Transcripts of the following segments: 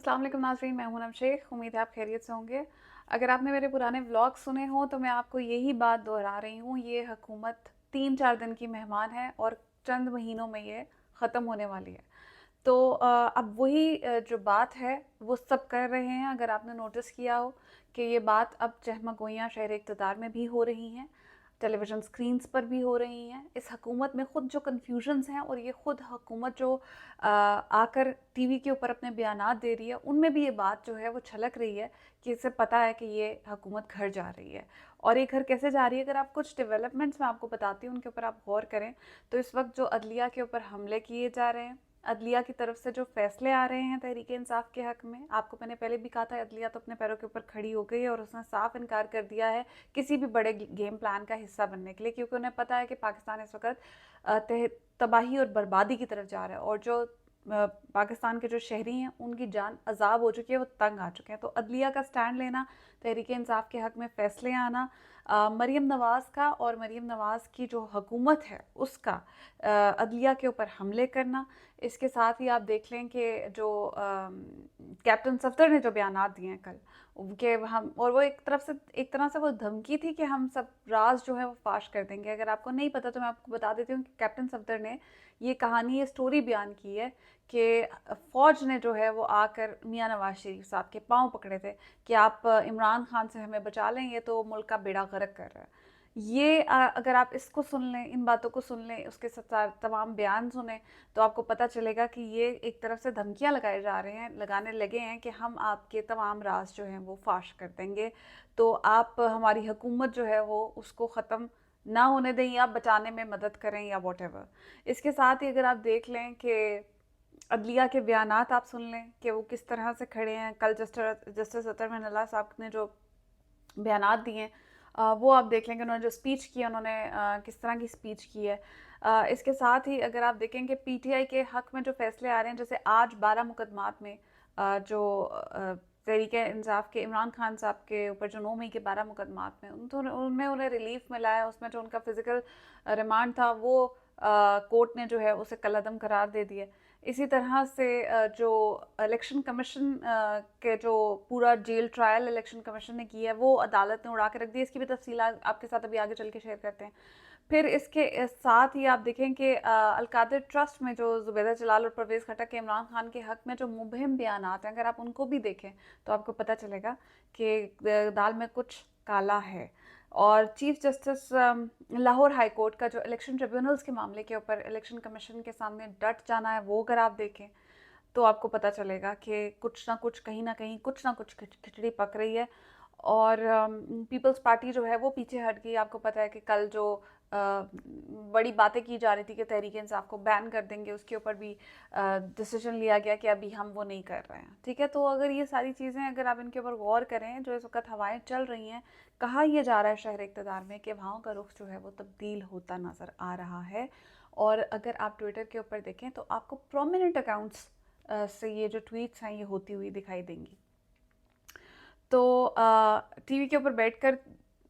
अस्सलाम वालेकुम नाज़रीन, मैं हूं नम शेख। उम्मीद है आप खैरियत से होंगे। अगर आपने मेरे पुराने व्लॉग सुने हों तो मैं आपको यही बात दोहरा रही हूँ, ये हुकूमत 3-4 दिन की मेहमान है और चंद महीनों में ये ख़त्म होने वाली है। तो अब वही जो बात है वो सब कर रहे हैं। अगर आपने नोटिस किया हो कि ये बात अब चहमगोइयाँ शहर इक़्तिदार में भी हो रही हैं, टेलीविज़न स्क्रीन्स पर भी हो रही हैं। इस हुकूमत में ख़ुद जो कन्फ्यूजन्स हैं और ये ख़ुद हुकूमत जो आकर टीवी के ऊपर अपने बयानात दे रही है, उनमें भी ये बात जो है वो छलक रही है कि इसे पता है कि ये हुकूमत घर जा रही है। और ये घर कैसे जा रही है, अगर आप कुछ डेवलपमेंट्स मैं आपको बताती हूँ उनके ऊपर आप गौर करें तो इस वक्त जो अदलिया के ऊपर हमले किए जा रहे हैं, अदलिया की तरफ से जो फैसले आ रहे हैं तहरीक इंसाफ के हक में, आपको मैंने पहले भी कहा था अदलिया तो अपने पैरों के ऊपर खड़ी हो गई है और उसने साफ इनकार कर दिया है किसी भी बड़े गेम प्लान का हिस्सा बनने के लिए, क्योंकि उन्हें पता है कि पाकिस्तान इस वक्त तबाही और बर्बादी की तरफ जा रहा है और जो पाकिस्तान के जो शहरी हैं उनकी जान अजाब हो चुकी है, वो तंग आ चुके हैं। तो अदलिया का स्टैंड लेना, तहरीक इंसाफ के हक में फ़ैसले आना, मरीम नवाज़ का और मरीम नवाज़ की जो हुकूमत है उसका अदलिया के ऊपर हमले करना, इसके साथ ही आप देख लें कि जो कैप्टन सफदर ने जो बयानात दिए हैं कल कि हम, और वो एक तरह से वो धमकी थी कि हम सब राज जो है वो फाश कर देंगे। अगर आपको नहीं पता तो मैं आपको बता देती हूँ कि कैप्टन सफदर ने ये कहानी, ये स्टोरी बयान की है कि फ़ौज ने जो है वो आकर मियाँ नवाज शरीफ साहब के पाँव पकड़े थे कि आप इमरान खान से हमें बचा लें, ये तो मुल्क का बेड़ा गर्क कर रहा है। ये अगर आप इसको सुन लें, इन बातों को सुन लें, उसके तमाम बयान सुने तो आपको पता चलेगा कि ये एक तरफ से धमकियां लगाने लगे हैं कि हम आपके तमाम राज जो हैं वो फाश कर देंगे, तो आप हमारी हुकूमत जो है वो उसको ख़त्म ना होने दें या बचाने में मदद करें या वॉटेवर। इसके साथ ही अगर आप देख लें कि अदलिया के बयानात आप सुन लें कि वो किस तरह से खड़े हैं। कल जस्टिस अतर महनल्ला साहब ने जो बयानात दिए हैं वो आप देख लेंगे, उन्होंने जो स्पीच की है उन्होंने किस तरह की स्पीच की है। इसके साथ ही अगर आप देखेंगे पीटीआई के हक में जो फैसले आ रहे हैं, जैसे आज 12 मुकदमात में जो तहरीक इंसाफ के इमरान खान साहब के ऊपर जो 9 मई के 12 मुकदमात में उनमें उन्हें रिलीफ मिला है, उसमें जो उनका फिजिकल रिमांड था वो कोर्ट ने जो है उसे कलअदम करार दे दिया। इसी तरह से जो इलेक्शन कमीशन के जो पूरा जेल ट्रायल इलेक्शन कमीशन ने किया है वो अदालत ने उड़ा के रख दी। इसकी भी तफसील आपके साथ अभी आगे चल के शेयर करते हैं। फिर इसके साथ ही आप देखें कि अलकादिर ट्रस्ट में जो जुबैदा जलाल और परवेज़ खटक के इमरान खान के हक में जो मुबहिम बयानात हैं, अगर आप उनको भी देखें तो आपको पता चलेगा कि दाल में कुछ काला है। और chief justice Lahore high court का जो इलेक्शन ट्रिब्यूनल्स के मामले के ऊपर इलेक्शन कमीशन के सामने डट जाना है, वो अगर आप देखें तो आपको पता चलेगा कि कुछ ना कुछ, कहीं ना कहीं कुछ ना कुछ खिचड़ी पक रही है। और पीपल्स पार्टी जो है वो पीछे हट गई। आपको पता है कि कल जो बड़ी बातें की जा रही थी कि तहरीक इंसाफ को बैन कर देंगे, उसके ऊपर भी डिसीजन लिया गया कि अभी हम वो नहीं कर रहे हैं। ठीक है, तो अगर ये सारी चीज़ें अगर आप इनके ऊपर गौर करें, जो इस वक्त हवाएं चल रही हैं, कहा यह जा रहा है शहर इक़्तिदार में कि वहाँ का रुख जो है वो तब्दील होता नज़र आ रहा है। और अगर आप ट्विटर के ऊपर देखें तो आपको प्रोमिनेंट अकाउंट्स से ये जो ट्वीट्स हैं ये होती हुई दिखाई देंगी। तो टीवी के ऊपर बैठकर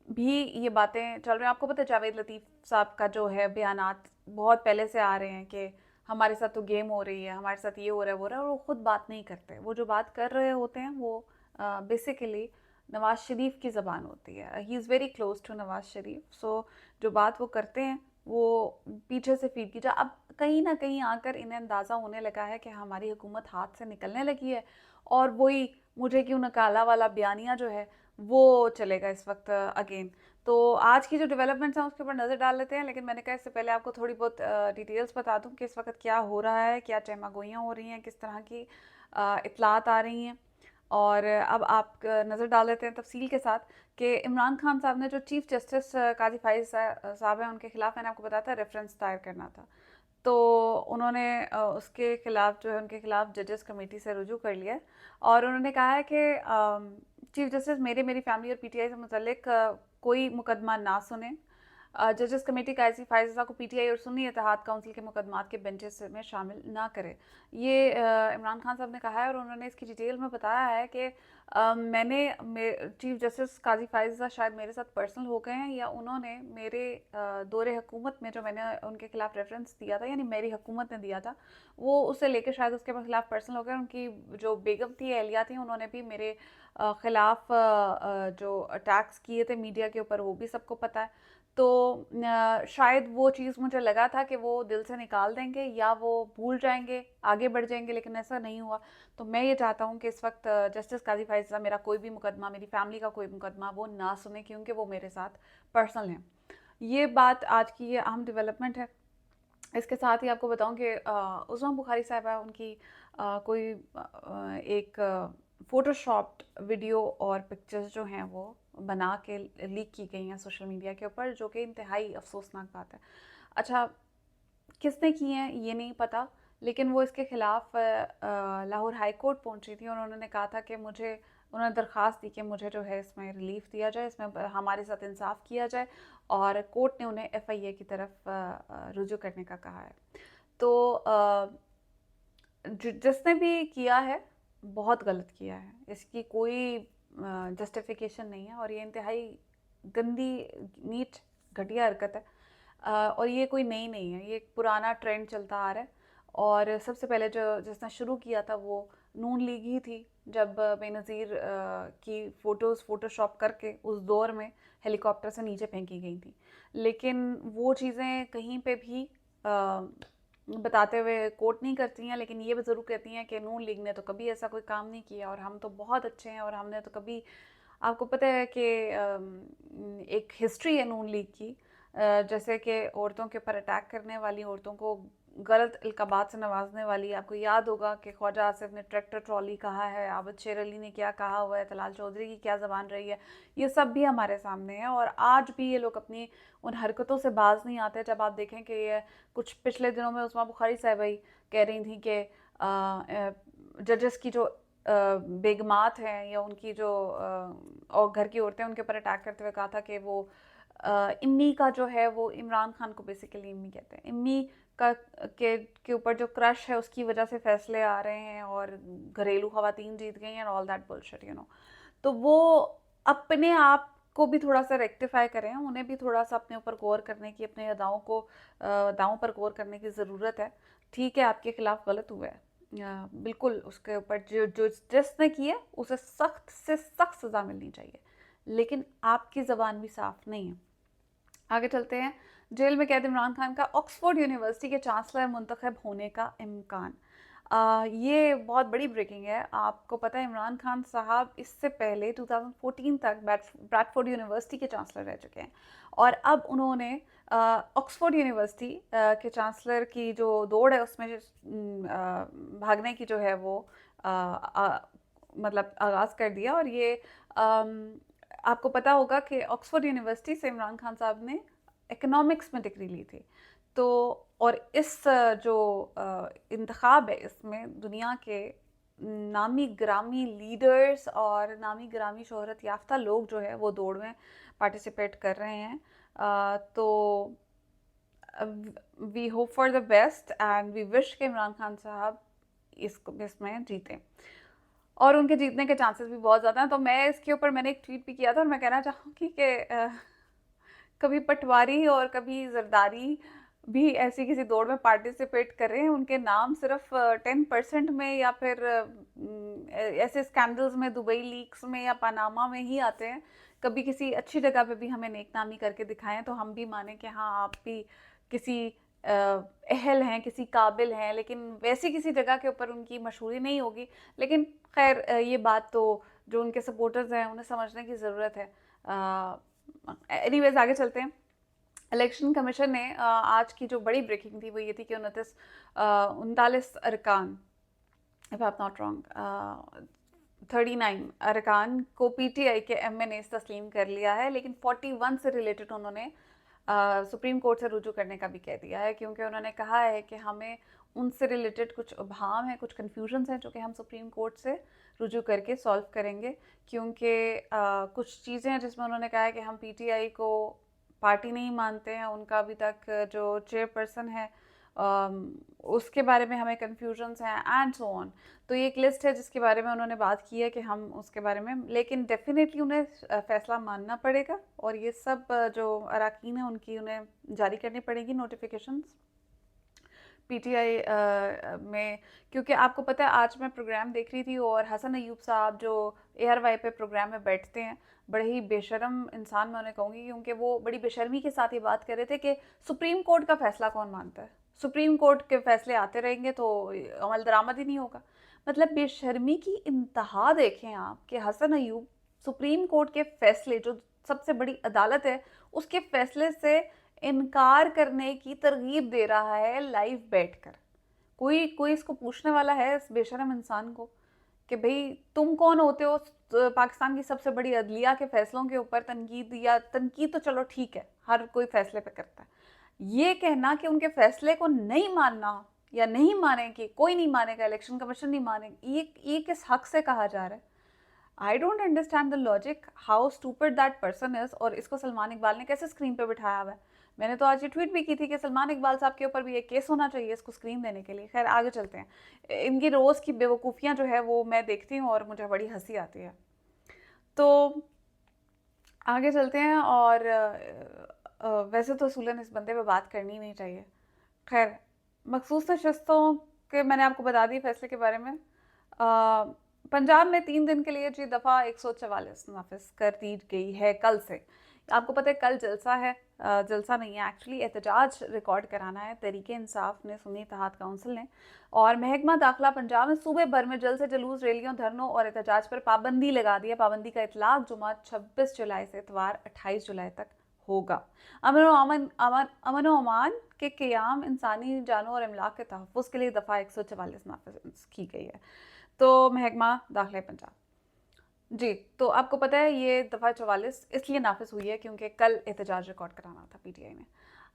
भी ये बातें चल रही हैं। आपको पता है जावेद लतीफ़ साहब का जो है बयानात बहुत पहले से आ रहे हैं कि हमारे साथ तो गेम हो रही है, हमारे साथ ये हो रहा है, वो रहा है, और वो खुद बात नहीं करते। वो जो बात कर रहे होते हैं वो बेसिकली नवाज़ शरीफ की ज़बान होती है। He is very close to Nawaz Sharif. So जो बात वो करते हैं वो पीछे से फीड की जा। अब कहीं ना कहीं आकर इन्हें अंदाज़ा होने लगा है कि हमारी हुकूमत हाथ से निकलने लगी है और वही मुझे क्यों नकाला वाला बयानिया जो है वो चलेगा इस वक्त अगेन। तो आज की जो डेवलपमेंट्स हैं उसके ऊपर नज़र डाल लेते हैं, लेकिन मैंने कहा इससे पहले आपको थोड़ी बहुत डिटेल्स बता दूं कि इस वक्त क्या हो रहा है, क्या चहमागोइयाँ हो रही हैं, किस तरह की इतलात आ रही हैं। और अब आप नज़र डाल लेते हैं तफसील के साथ कि इमरान खान साहब ने जो चीफ जस्टिस काजी फाइज साहब हैं उनके खिलाफ, मैंने आपको बताया था रेफरेंस दायर करना था, तो उन्होंने उसके खिलाफ जो है उनके खिलाफ जजेस कमेटी से रुजू कर लिया और उन्होंने कहा है कि चीफ जस्टिस मेरी फैमिली और पीटीआई से मुतल्लिक कोई मुकदमा ना सुने, जजेस कमेटी कायसी फायजा को पीटीआई और सुन्नी इत्तेहाद काउंसिल के मुकदमात के बेंचेस में शामिल ना करे। ये इमरान खान साहब ने कहा है और उन्होंने इसकी डिटेल में बताया है कि मैंने चीफ जस्टिस काजी फायजा शायद मेरे साथ पर्सनल हो गए हैं, या उन्होंने मेरे दौरे हुकूमत में जो मैंने उनके खिलाफ रेफरेंस दिया था, यानी मेरी हुकूमत ने दिया था, वो उसे लेके शायद उसके खिलाफ पर्सनल हो गए। उनकी जो बेगम थी, एहलिया थी, उन्होंने भी मेरे खिलाफ जो अटैक्स किए थे मीडिया के ऊपर, वो भी सबको पता है। तो शायद वो चीज़ मुझे लगा था कि वो दिल से निकाल देंगे या वो भूल जाएंगे, आगे बढ़ जाएंगे, लेकिन ऐसा नहीं हुआ। तो मैं ये चाहता हूँ कि इस वक्त जस्टिस काजी फायजा मेरा कोई भी मुकदमा, मेरी फैमिली का कोई मुकदमा वो ना सुने, क्योंकि वो मेरे साथ पर्सनल है। ये बात आज की ये अहम डेवलपमेंट है। इसके साथ ही आपको बताऊं कि उस्मा बुखारी साहिबा, उनकी कोई एक फ़ोटोशॉप्ड वीडियो और पिक्चर्स जो हैं वो बना के लीक की गई हैं सोशल मीडिया के ऊपर, जो कि इंतहाई अफसोसनाक बात है। अच्छा, किसने की हैं ये नहीं पता, लेकिन वो इसके ख़िलाफ़ लाहौर हाई कोर्ट पहुंची थी और उन्होंने कहा था कि उन्होंने दरख्वास्त दी कि मुझे जो है इसमें रिलीफ दिया जाए, इसमें हमारे साथ इंसाफ किया जाए, और कोर्ट ने उन्हें एफआईए की तरफ रुजू करने का कहा है। तो जिसने भी किया है बहुत गलत किया है, इसकी कोई जस्टिफिकेशन नहीं है, और ये इंतहाई गंदी, नीच, घटिया हरकत है। और ये कोई नई नहीं है, ये एक पुराना ट्रेंड चलता आ रहा है। और सबसे पहले जिसने शुरू किया था वो नून लीग ही थी, जब बेनज़ीर की फ़ोटोज़ फ़ोटोशॉप करके उस दौर में हेलीकॉप्टर से नीचे फेंकी गई थी। लेकिन वो चीज़ें कहीं पे भी बताते हुए कोट नहीं करती हैं, लेकिन ये भी ज़रूर कहती हैं कि नून लीग ने तो कभी ऐसा कोई काम नहीं किया और हम तो बहुत अच्छे हैं, और हमने तो कभी, आपको पता है कि एक हिस्ट्री है नून लीग की, जैसे कि औरतों के ऊपर अटैक करने वाली, औरतों को गलत इल्काबात से नवाजने वाली। आपको याद होगा कि ख्वाजा आसिफ ने ट्रैक्टर ट्रॉली कहा है, आबद शेर अली ने क्या कहा हुआ है, तलाल चौधरी की क्या ज़बान रही है, ये सब भी हमारे सामने है। और आज भी ये लोग अपनी उन हरकतों से बाज नहीं आते। जब आप देखें कि ये कुछ पिछले दिनों में उस्मा बुखारी साहिबा कह रही थी कि जजेस की जो बेगमात हैं या उनकी जो और घर की औरतें, उनके ऊपर अटैक करते हुए कहा था कि वो इम्मी का जो है, वो इमरान खान को बेसिकली इम्मी कहते हैं, इम्मी का के ऊपर जो क्रश है उसकी वजह से फैसले आ रहे हैं और घरेलू खवातीन जीत गई हैं, all that bullshit, you know. तो वो अपने आप को भी थोड़ा सा रेक्टिफाई करें, उन्हें भी थोड़ा सा अपने ऊपर गौर करने की, अपने अदाओं पर गौर करने की ज़रूरत है। ठीक है, आपके खिलाफ गलत हुआ है, बिल्कुल उसके ऊपर जो जो जिसने किया उसे सख्त से सख्त सज़ा मिलनी चाहिए, लेकिन आपकी ज़बान भी साफ नहीं है। आगे चलते हैं। जेल में कैद इमरान खान का ऑक्सफोर्ड यूनिवर्सिटी के चांसलर मुंतखब होने का इम्कान। ये बहुत बड़ी ब्रेकिंग है। आपको पता है इमरान खान साहब इससे पहले 2014 तक ब्रैडफोर्ड यूनिवर्सिटी के चांसलर रह चुके हैं, और अब उन्होंने ऑक्सफोर्ड यूनिवर्सिटी के चांसलर की जो दौड़ है उसमें भागने की जो है वो मतलब आगाज़ कर दिया। और ये आपको पता होगा कि ऑक्सफोर्ड यूनिवर्सिटी से इमरान खान साहब ने इकोनॉमिक्स में डिग्री ली थी। तो और इस जो इंतखाब है, इसमें दुनिया के नामी ग्रामी लीडर्स और नामी ग्रामी शोहरत याफ्ता लोग जो है वो दौड़ में पार्टिसिपेट कर रहे हैं। तो we hope for the best and we wish कि इमरान खान साहब इसमें जीतें, और उनके जीतने के चांसेस भी बहुत ज़्यादा हैं। तो मैं इसके ऊपर मैंने एक ट्वीट भी किया था और मैं कहना चाहूँगी कि कभी पटवारी और कभी जरदारी भी ऐसी किसी दौड़ में पार्टिसिपेट करें, उनके नाम सिर्फ 10% में या फिर ऐसे स्कैंडल्स में, दुबई लीक्स में या पनामा में ही आते हैं। कभी किसी अच्छी जगह पे भी हमें नेकनामी करके दिखाएं तो हम भी माने कि हाँ, आप भी किसी अहल हैं, किसी काबिल हैं, लेकिन वैसी किसी जगह के ऊपर उनकी मशहूरी नहीं होगी। लेकिन खैर, ये बात तो जो उनके सपोर्टर्स हैं उन्हें समझने की ज़रूरत है। एनीवेज, आगे चलते हैं। इलेक्शन कमीशन ने आज की जो बड़ी ब्रेकिंग थी वो ये थी कि 39 अरकान, if I am not wrong, 39 अरकान को पीटीआई के एमएनए तस्लीम कर लिया है, लेकिन 41 से रिलेटेड उन्होंने सुप्रीम कोर्ट से रुजू करने का भी कह दिया है, क्योंकि उन्होंने कहा है कि हमें उनसे रिलेटेड कुछ उभाम है, कुछ कन्फ्यूजन्स हैं, जो कि हम सुप्रीम कोर्ट से रुजू करके सॉल्व करेंगे। क्योंकि कुछ चीज़ें हैं जिसमें उन्होंने कहा है कि हम पीटीआई को पार्टी नहीं मानते हैं, उनका अभी तक जो चेयरपर्सन है उसके बारे में हमें कन्फ्यूजन्स हैं एंड सो ऑन। तो ये एक लिस्ट है जिसके बारे में उन्होंने बात की है कि हम उसके बारे में, लेकिन डेफिनेटली उन्हें फ़ैसला मानना पड़ेगा और ये सब जो अरकान हैं उनकी उन्हें जारी करनी पड़ेगी नोटिफिकेशंस पीटीआई में। क्योंकि आपको पता है आज मैं प्रोग्राम देख रही थी और हसन अयूब साहब जो ARY पे प्रोग्राम में बैठते हैं, बड़े ही बेशर्म इंसान मैं उन्हें कहूँगी, क्योंकि वो बड़ी बेशर्मी के साथ ये बात कर रहे थे कि सुप्रीम कोर्ट का फैसला कौन मानता है, सुप्रीम कोर्ट के फैसले आते रहेंगे तो अमल दरामद ही नहीं होगा। मतलब बेशर्मी की इंतहा देखें आप कि हसन अयूब सुप्रीम कोर्ट के फैसले, जो सबसे बड़ी अदालत है, उसके फैसले से इनकार करने की तरगीब दे रहा है लाइव बैठकर। कोई कोई इसको पूछने वाला है इस बेशरम इंसान को कि भाई तुम कौन होते हो पाकिस्तान की सबसे बड़ी अदलिया के फैसलों के ऊपर तनकीद, या तनकीद तो चलो ठीक है हर कोई फैसले पे करता है, ये कहना कि उनके फैसले को नहीं मानना या नहीं मानेंगे, कोई नहीं मानेगा, इलेक्शन कमीशन नहीं मानेगा, ये किस हक से कहा जा रहा है? I don't understand the logic how stupid that person is. और इसको सलमान इकबाल ने कैसे स्क्रीन पे बिठाया हुआ है? मैंने तो आज ये ट्वीट भी की थी कि सलमान इकबाल साहब के ऊपर भी एक केस होना चाहिए इसको स्क्रीन देने के लिए। खैर आगे चलते हैं, इनकी रोज़ की बेवकूफ़ियाँ जो है वो मैं देखती हूँ और मुझे बड़ी हंसी आती है। तो आगे चलते हैं, और वैसे तो असूलन इस बंदे पे बात करनी नहीं चाहिए। खैर मखसूस नशस्तों के मैंने आपको बता दी फैसले के बारे में। पंजाब में 3 दिन के लिए जी दफ़ा 144 नाफिज कर दी गई है कल से। आपको पता है कल जलसा है, जलसा नहीं है एक्चुअली, एहतजाज रिकॉर्ड कराना है तहरीक इंसाफ ने, सुन्नी इत्तेहाद काउंसिल ने और महकमा दाखिला पंजाब में सूबे भर में जल्द से जुलूस, रैलियों, धरनों और एहतजाज पर पाबंदी लगा दी है। पाबंदी का इतलाक जुमा 26 जुलाई से इतवार 28 जुलाई तक होगा। अमन व अमान के क़याम, इंसानी जानों और अमलाक के तहफ़्फ़ुज़ के लिए दफ़ा 144 नाफिज की गई है। तो महकमा दाखिला पंजाब जी, तो आपको पता है ये दफ़ा 44 इसलिए नाफिज हुई है क्योंकि कल एहतजाज रिकॉर्ड कराना था पीटीआई में।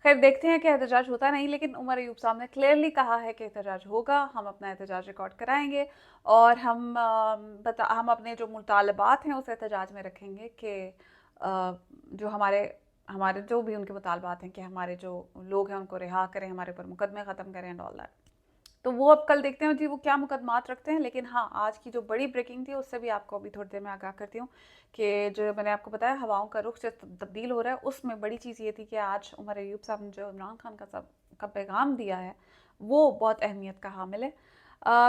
खैर देखते हैं कि एहतजाज होता नहीं, लेकिन उमर अयूब साहब ने क्लियरली कहा है कि एहतजाज होगा, हम अपना एहतजाज रिकॉर्ड कराएंगे और हम अपने जो मुतालबात हैं उस एहतजाज में रखेंगे कि जो हमारे हमारे जो भी उनके मुतालबात हैं कि हमारे जो लोग हैं उनको रिहा करें, हमारे ऊपर मुकदमे ख़त्म करें एंड ऑल दैट। तो वो अब कल देखते हैं जी वो क्या मुकदमात रखते हैं। लेकिन हाँ, आज की जो बड़ी ब्रेकिंग थी उससे भी आपको अभी थोड़ी देर में आगाह करती हूँ कि जो मैंने आपको बताया हवाओं का रुख जो तब्दील हो रहा है, उसमें बड़ी चीज़ ये थी कि आज उमर अयूब साहब ने जो इमरान खान का पैगाम दिया है वो बहुत अहमियत का हामिल है।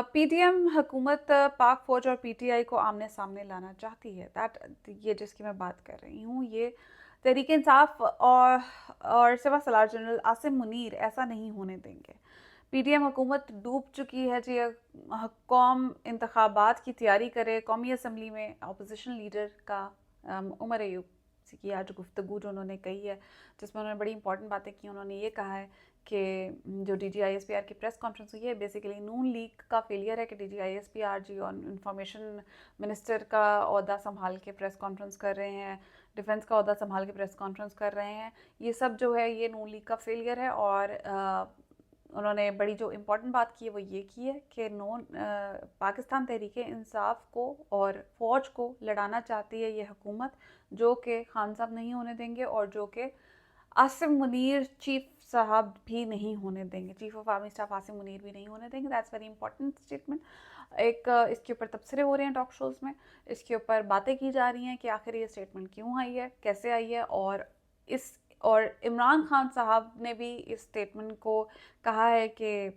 PDM हुकूमत पाक फ़ौज और PTI को आमने सामने लाना चाहती है। दैट ये जिसकी मैं बात कर रही हूँ, ये तहरीक इंसाफ और सिवा सलार जनरल आसिम मुनीर ऐसा नहीं होने देंगे। PDM हुकूमत डूब चुकी है जी। कौम इंतखाबात की तैयारी करे। कौमी असम्बली में अपोजिशन लीडर का उमर अयूब की आज गुफ्तगू जो उन्होंने कही है, जिसमें उन्होंने बड़ी इंपॉर्टेंट बातें की। उन्होंने ये कहा है कि जो DGISPR की प्रेस कॉन्फ्रेंस हुई है बेसिकली नून लीग का फेलियर है कि DGISPR जी और इंफॉर्मेशन मिनिस्टर का ओहदा संभाल के प्रेस कॉन्फ्रेंस कर रहे हैं, डिफेंस का ओहदा संभाल के प्रेस कॉन्फ्रेंस कर रहे हैं। ये सब जो है ये नून लीग का फेलियर है। और उन्होंने बड़ी जो इम्पोर्टेंट बात की है वो ये की है कि पाकिस्तान तहरीक इंसाफ को और फ़ौज को लड़ाना चाहती है ये हुकूमत, जो कि खान साहब नहीं होने देंगे और जो कि आसिम मुनीर चीफ साहब भी नहीं होने देंगे, chief of army staff Asim Munir भी नहीं होने देंगे। That's very important statement. एक इसके ऊपर तबसरे हो रहे हैं टॉक शोज़ में, इसके ऊपर बातें की जा रही हैं कि आखिर ये स्टेटमेंट क्यों आई है, कैसे आई है। और इमरान खान साहब ने भी इस स्टेटमेंट को कहा है कि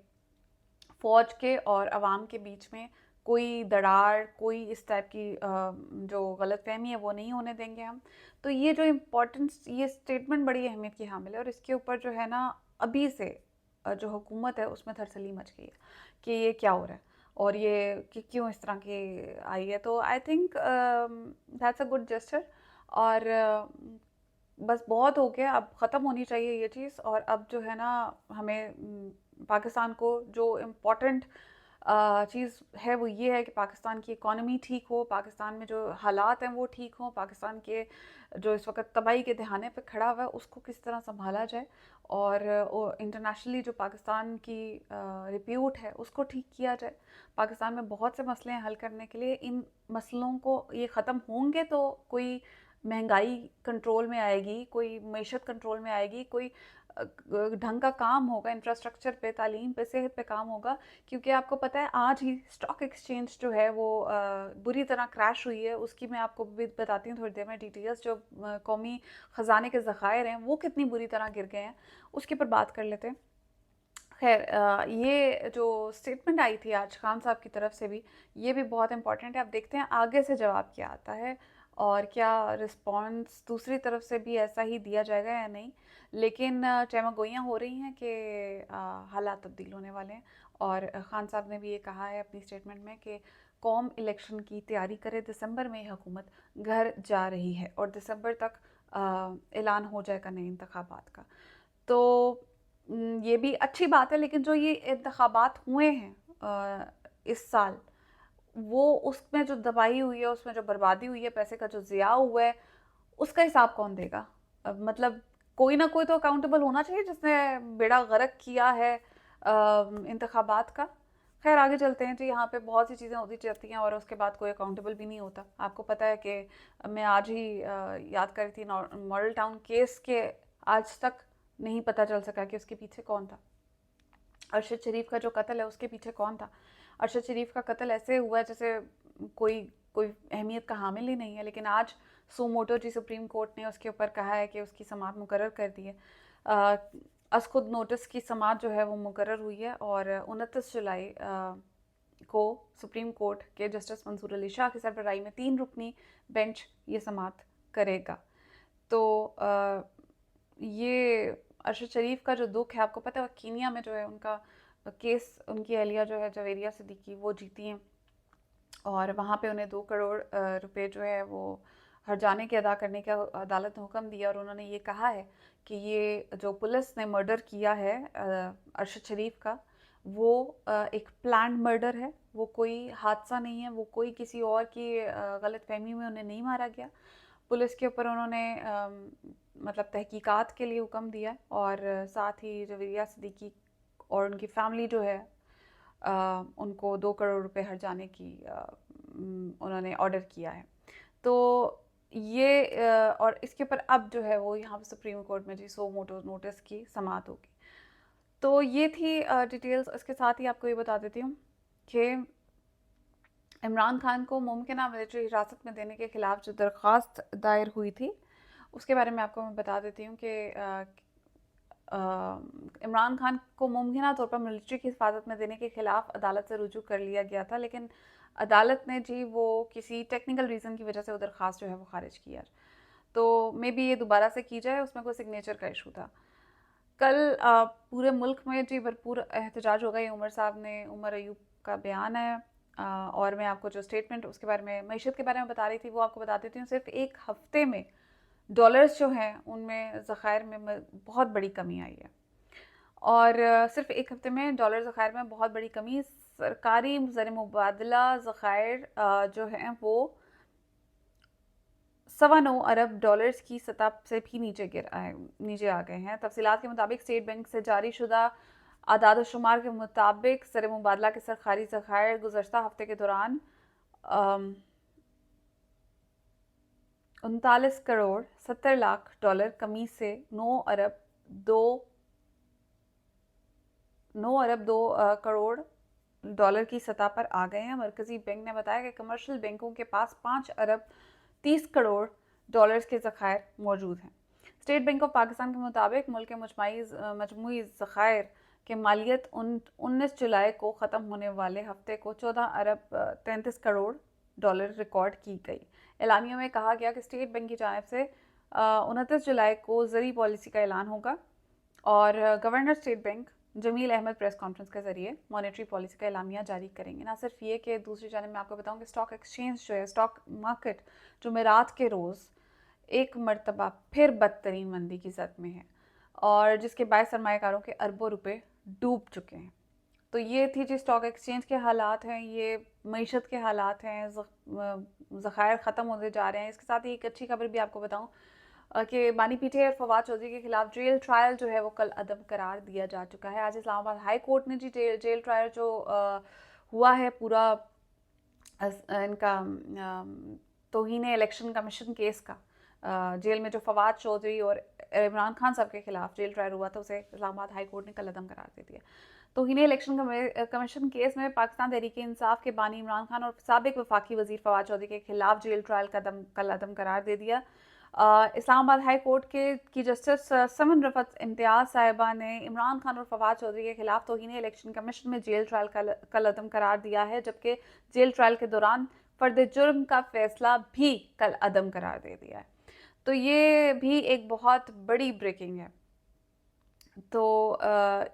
फ़ौज के और अवाम के बीच में कोई दरार, कोई इस टाइप की जो गलतफहमी है वो नहीं होने देंगे हम। तो ये जो इम्पोर्टेंस, ये स्टेटमेंट बड़ी अहमियत की हामिल है और इसके ऊपर जो है ना अभी से जो हुकूमत है उसमें थरसली मच गई है कि ये क्या हो रहा है और ये कि क्यों इस तरह की आई है। तो I think that's a good gesture. और बस बहुत हो गया, अब ख़त्म होनी चाहिए ये चीज़। और अब जो है ना हमें पाकिस्तान को जो इम्पोर्टेंट चीज़ है वो ये है कि पाकिस्तान की इकॉनमी ठीक हो, पाकिस्तान में जो हालात हैं वो ठीक हों, पाकिस्तान के जो इस वक्त तबाही के दहाने पे खड़ा हुआ है उसको किस तरह संभाला जाए और इंटरनेशनली जो पाकिस्तान की रिप्यूट है उसको ठीक किया जाए। पाकिस्तान में बहुत से मसले हैं हल करने के लिए, इन मसलों को ये ख़त्म होंगे तो कोई महंगाई कंट्रोल में आएगी, कोई मईशत कंट्रोल में आएगी, कोई ढंग का काम होगा, इंफ्रास्ट्रक्चर पे, तालीम पे, सेहत पे काम होगा। क्योंकि आपको पता है आज ही स्टॉक एक्सचेंज जो है वो बुरी तरह क्रैश हुई है। उसकी मैं आपको भी बताती हूँ थोड़ी देर में डिटेल्स। जो कौमी ख़जाने के ज़खायर हैं वो कितनी बुरी तरह गिर गए हैं, उसके ऊपर बात कर लेते हैं। खैर, ये जो स्टेटमेंट आई थी आज खान साहब की तरफ से भी, ये भी बहुत इंपॉर्टेंट है। अब देखते हैं आगे से जवाब क्या आता है और क्या रिस्पॉन्स दूसरी तरफ से भी ऐसा ही दिया जाएगा या नहीं। लेकिन चहमगोइयाँ हो रही हैं कि हालात तब्दील होने वाले हैं। और खान साहब ने भी ये कहा है अपनी स्टेटमेंट में कि कौम इलेक्शन की तैयारी करे, दिसंबर में हुकूमत घर जा रही है और दिसंबर तक ऐलान हो जाएगा नए इंतखाबात का। तो ये भी अच्छी बात है। लेकिन जो ये इंतखाबात हुए हैं इस साल, वो उसमें जो दबाई हुई है, उसमें जो बर्बादी हुई है, पैसे का जो ज़िया हुआ है, उसका हिसाब कौन देगा? मतलब कोई ना कोई तो अकाउंटेबल होना चाहिए जिसने बेड़ा गर्क किया है इंतखाबात का। खैर आगे चलते हैं जी। यहाँ पे बहुत सी चीज़ें होती रहती हैं और उसके बाद कोई अकाउंटेबल भी नहीं होता। आपको पता है कि मैं आज ही याद कर रही थी मॉडल टाउन केस के, आज तक नहीं पता चल सका कि उसके पीछे कौन था। अरशद शरीफ का जो कत्ल है उसके पीछे कौन था? अरशद शरीफ का कत्ल ऐसे हुआ जैसे कोई कोई अहमियत का हामिल ही नहीं है। लेकिन आज सो मोटो जी सुप्रीम कोर्ट ने उसके ऊपर कहा है कि उसकी समाअत मुकर्रर कर दी है। अस खुद नोटिस की समाअत जो है वो मुकर्रर हुई है और 29 जुलाई को सुप्रीम कोर्ट के जस्टिस मंसूर अली शाह की सरबराही में 3 रुकनी बेंच ये समाअत करेगा। तो ये अरशद शरीफ का जो दुख है, आपको पता है कीनिया में जो है उनका केस, उनकी अहलिया जो है जवेरिया सिद्दीकी, वो जीती हैं और वहाँ पे उन्हें 2 करोड़ रुपए जो है वो हर्जाने के अदा करने का अदालत ने हुक्म दिया। और उन्होंने ये कहा है कि ये जो पुलिस ने मर्डर किया है अरशद शरीफ का, वो एक प्लान्ड मर्डर है, वो कोई हादसा नहीं है, वो कोई किसी और की गलतफहमी में उन्हें नहीं मारा गया। पुलिस के ऊपर उन्होंने मतलब तहकीकात के लिए हुक्म दिया और साथ ही जवेरिया सिद्दीकी और उनकी फैमिली जो है उनको 2 करोड़ रुपए हर्जाने की उन्होंने ऑर्डर किया है। तो ये और इसके ऊपर अब जो है वो यहाँ सुप्रीम कोर्ट में जी सो मोटो नोटिस की समाअत होगी। तो ये थी डिटेल्स। इसके साथ ही आपको ये बता देती हूँ कि इमरान खान को मुमकिन मिलिट्री हिरासत में देने के खिलाफ जो दरख्वास्त दायर हुई थी, उसके बारे में आपको मैं बता देती हूँ कि इमरान खान को मुमकिन तौर पर मिलिट्री की हिफाजत में देने के खिलाफ अदालत से रुजू कर लिया गया था। लेकिन अदालत ने जी वो किसी टेक्निकल रीज़न की वजह से वो दरख्वास्त जो है वो खारिज किया। तो मे बी ये दोबारा से की जाए, उसमें कोई सिग्नेचर का इशू था। कल पूरे मुल्क में जी भरपूर एहतजाज होगा। ये उमर साहब ने, उमर अयूब का बयान है और मैं आपको जो स्टेटमेंट उसके बारे में, मईशत के बारे में बता रही थी, वो आपको बता देती हूँ। सिर्फ एक हफ्ते में डॉलर्स जो हैं उनमें ज़खायर में बहुत बड़ी कमी आई है और सिर्फ एक हफ्ते में डॉलर ज़खायर में बहुत बड़ी कमी। सरकारी ज़र मुबादला ज़खायर जो हैं वो 9.25 अरब डॉलर्स की सतह से भी नीचे आ गए हैं। तफसीलात के मुताबिक स्टेट बैंक से जारी शुदा आदाद शुमार के मुताबिक ज़र मुबादला के सरकारी ज़खायर गुज़श्ता हफ्ते के दौरान 39 करोड़ 70 लाख डॉलर कमी से 9 अरब 2 करोड़ डॉलर की सतह पर आ गए हैं। मरकजी बैंक ने बताया कि कमर्शियल बैंकों के पास 5 अरब 30 करोड़ डॉलर्स के ज़खायर मौजूद हैं। स्टेट बैंक ऑफ पाकिस्तान के मुताबिक मुल्क के मजमूई ज़खायर के मालियत 19 जुलाई को ख़त्म होने वाले हफ्ते को 14 अरब 33 करोड़ डॉलर रिकॉर्ड की गई। एलानिया में कहा गया कि स्टेट बैंक की जानिब से 29 जुलाई को ज़री पॉलिसी का ऐलान होगा और governor state bank Jamil Ahmed press conference के जरिए मॉनेटरी पॉलिसी का एलामिया जारी करेंगे। ना सिर्फ ये कि दूसरी जानिब मैं आपको बताऊं कि स्टॉक एक्सचेंज जो है, स्टॉक मार्केट जुमेरात के रोज़ एक मरतबा फिर बदतरीन मंदी की जद में है और जिसके बायस सरमायाकारों के अरबों रुपए डूब चुके हैं। तो ये थी जी स्टॉक एक्सचेंज के हालात हैं, ये मईशत के हालात हैं, ज़खायर ख़त्म होते जा रहे हैं। इसके साथ ही एक अच्छी खबर भी आपको बताऊं कि बानी पीटे और फवाद चौधरी के खिलाफ जेल ट्रायल जो है वो कल अदम करार दिया जा चुका है। आज इस्लामाबाद हाई कोर्ट ने जी जेल ट्रायल जो हुआ है पूरा इनका तौहीन इलेक्शन कमीशन केस का, जेल में जो फवाद चौधरी और इमरान खान साहब के खिलाफ जेल ट्रायल हुआ था, उसे इस्लामाबाद हाई कोर्ट ने कल अदम करार दे दिया। तौहीन इलेक्शन कमीशन केस में पाकिस्तान तहरीक इंसाफ के बानी इमरान खान और साबिक वफाकी वजीर फवाद चौधरी के खिलाफ जेल ट्रायल कल अदम करार दे दिया। इस्लामाबाद हाई कोर्ट की जस्टिस समन रफत इम्तियाज़ साहिबा ने इमरान खान और फवाद चौधरी के खिलाफ तौहीन इलेक्शन कमीशन में जेल ट्रायल कल अदम करार दिया है, जबकि जेल ट्रायल के दौरान फर्द जुर्म का फैसला भी कल अदम करार दे दिया है। तो ये भी एक बहुत बड़ी ब्रेकिंग है। तो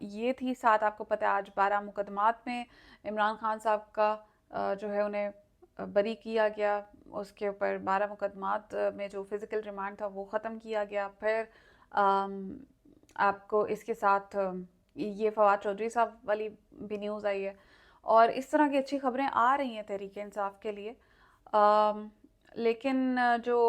ये थी साथ, आपको पता है आज 12 मुकदमात में इमरान खान साहब का जो है उन्हें बरी किया गया। उसके ऊपर 12 मुकदमात में जो फिज़िकल रिमांड था वो ख़त्म किया गया। फिर आपको इसके साथ ये फवाद चौधरी साहब वाली भी न्यूज़ आई है, और इस तरह की अच्छी खबरें आ रही हैं तहरीक इंसाफ के लिए। लेकिन जो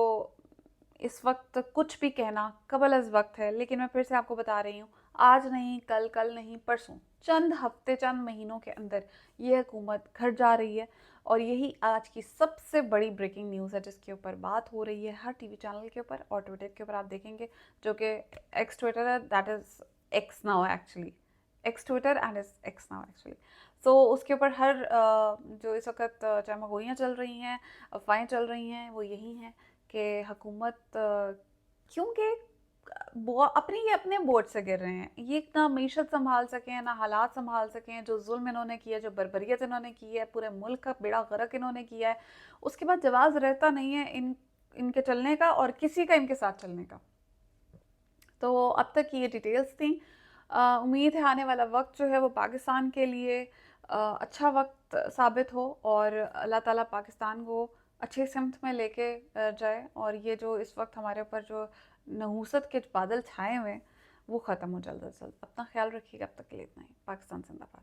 इस वक्त कुछ भी कहना कबल अज़ वक्त है, लेकिन मैं फिर से आपको बता रही हूँ, आज नहीं कल, कल नहीं परसों, चंद हफ्ते चंद महीनों के अंदर ये हुकूमत घर जा रही है। और यही आज की सबसे बड़ी ब्रेकिंग न्यूज़ है जिसके ऊपर बात हो रही है हर टीवी चैनल के ऊपर और ट्विटर के ऊपर। आप देखेंगे जो कि एक्स ट्विटर है, that is X now actually, X Twitter and is X now actually. So उसके ऊपर हर जो इस वक्त चमगोइयाँ चल रही हैं, अफवाहें चल रही हैं, वो यही हैं कि हुकूमत क्योंकि ये अपने बोझ से गिर रहे हैं, ये ना मीशत संभाल सकें, ना हालात संभाल सकें। जो जुल्म इन्होंने किया, जो बर्बरियत इन्होंने की है, पूरे मुल्क का बेड़ा गर्क इन्होंने किया है, उसके बाद जवाब रहता नहीं है इनके चलने का और किसी का इनके साथ चलने का। तो अब तक की ये डिटेल्स थी। उम्मीद है आने वाला वक्त जो है वो पाकिस्तान के लिए अच्छा वक्त साबित हो और अल्लाह ताला पाकिस्तान को अच्छी सिमत में लेके जाए, और ये जो इस वक्त हमारे ऊपर जो नहूसत के बादल छाए हुए हैं वो ख़त्म हो जल्द से जल्द। अपना ख्याल रखिएगा। अब तक के लिए इतना ही। पाकिस्तान जिंदाबाद।